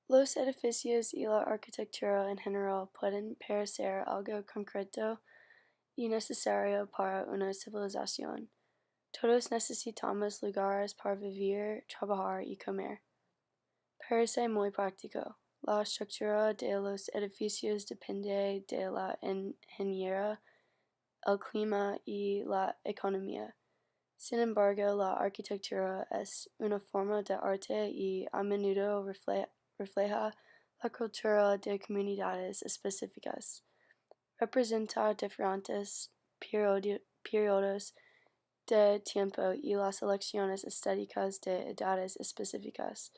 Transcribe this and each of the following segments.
Los edificios y la arquitectura en general pueden parecer algo concreto y necesario para una civilización. Todos necesitamos lugares para vivir, trabajar y comer. Parece muy práctico. La estructura de los edificios depende de la ingeniería, el clima y la economía. Sin embargo, la arquitectura es una forma de arte y a menudo refleja la cultura de comunidades específicas. Representa diferentes periodos de tiempo y las elecciones estéticas de edades específicas.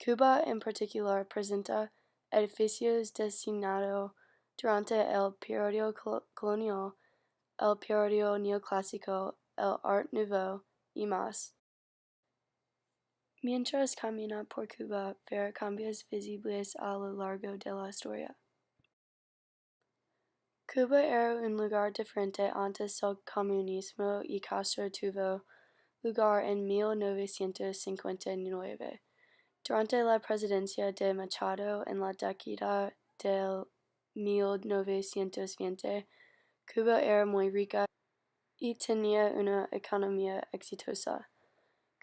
Cuba en particular presenta edificios diseñados durante el periodo colonial, el periodo neoclásico, el Art Nouveau y más. Mientras camina por Cuba, verá cambios visibles a lo largo de la historia. Cuba era un lugar diferente antes del comunismo y Castro tuvo lugar en 1959. Durante la presidencia de Machado en la década del 1920, Cuba era muy rica y tenía una economía exitosa.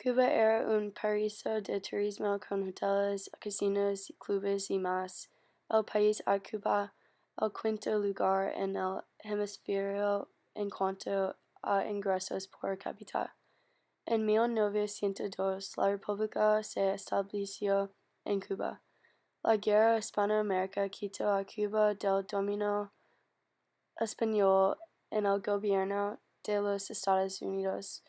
Cuba era un paraíso de turismo con hoteles, casinos, clubes y más. El país ocupa el quinto lugar en el hemisferio en cuanto a ingresos por cápita. En 1902, la República se estableció en Cuba. La guerra hispano-americana quitó a Cuba del dominio español en el gobierno de los Estados Unidos,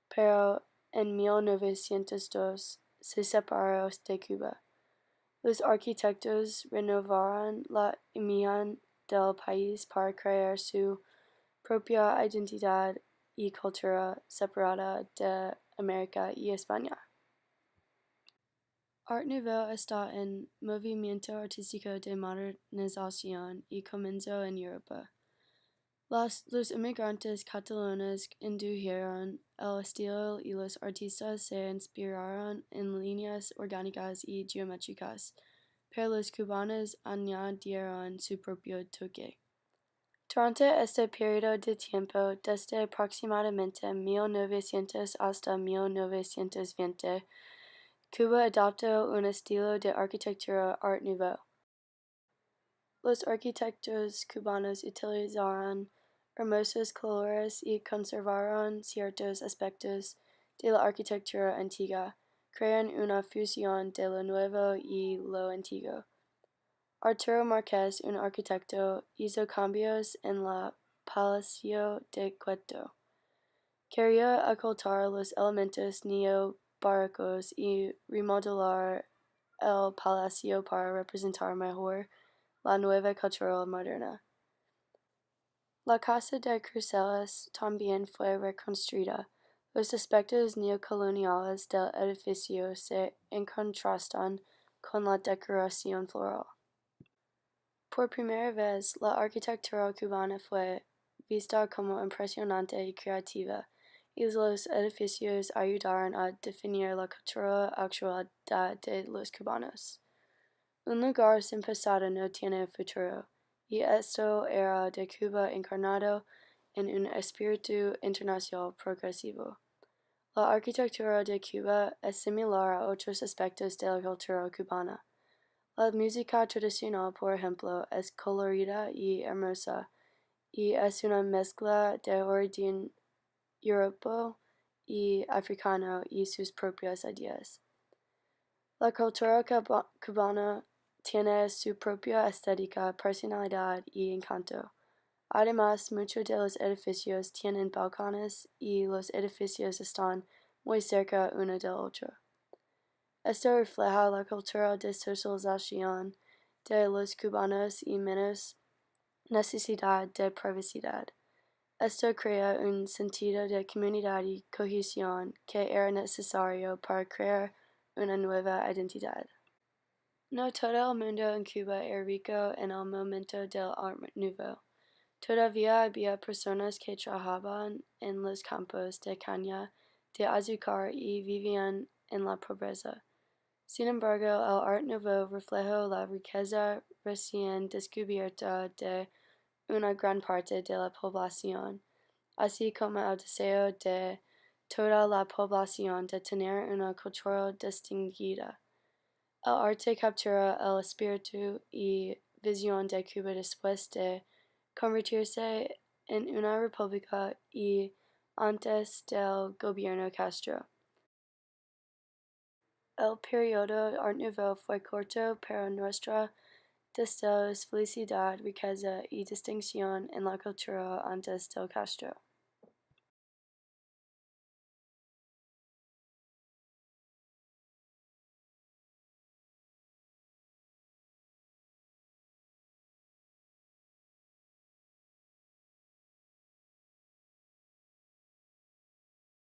pero en 1902 se separó de Cuba. Los arquitectos renovaron la imagen del país para crear su propia identidad y cultura separada de América y España. Art Nouveau está en movimiento artístico de modernización y comenzó en Europa. Los inmigrantes catalanes indujeron el estilo y los artistas se inspiraron en líneas orgánicas y geométricas, pero los cubanos añadieron su propio toque. Durante este periodo de tiempo, desde aproximadamente 1900 hasta 1920, Cuba adoptó un estilo de arquitectura Art Nouveau. Los arquitectos cubanos utilizaron hermosos colores y conservaron ciertos aspectos de la arquitectura antigua, crean una fusión de lo nuevo y lo antiguo. Arturo Márquez, un arquitecto, hizo cambios en la Palacio de Quito. Quería ocultar los elementos neobarrocos y remodelar el palacio para representar mejor la nueva cultura moderna. La Casa de Cruceles también fue reconstruida. Los aspectos neocoloniales del edificio se contrastan con la decoración floral. Por primera vez, la arquitectura cubana fue vista como impresionante y creativa, y los edificios ayudaron a definir la cultura actual de los cubanos. Un lugar sin pasado no tiene futuro, y esto era de Cuba encarnado en un espíritu internacional progresivo. La arquitectura de Cuba es similar a otros aspectos de la cultura cubana. La música tradicional, por ejemplo, es colorida y hermosa, y es una mezcla de origen europeo y africano y sus propias ideas. La cultura cubana tiene su propia estética, personalidad y encanto. Además, muchos de los edificios tienen balcones y los edificios están muy cerca uno del otro. Esto refleja la cultura de socialización de los cubanos y menos necesidad de privacidad. Esto crea un sentido de comunidad y cohesión que era necesario para crear una nueva identidad. No todo el mundo en Cuba era rico en el momento del Art Nouveau. Todavía había personas que trabajaban en los campos de caña de azúcar y vivían en la pobreza. Sin embargo, el Art Nouveau reflejó la riqueza recién descubierta de una gran parte de la población, así como el deseo de toda la población de tener una cultura distinguida. El arte captura el espíritu y visión de Cuba después de convertirse en una república y antes del gobierno Castro. El periodo Art Nouveau fue corto, pero nuestra destellos felicidad, riqueza y distinción en la cultura antes del Castro.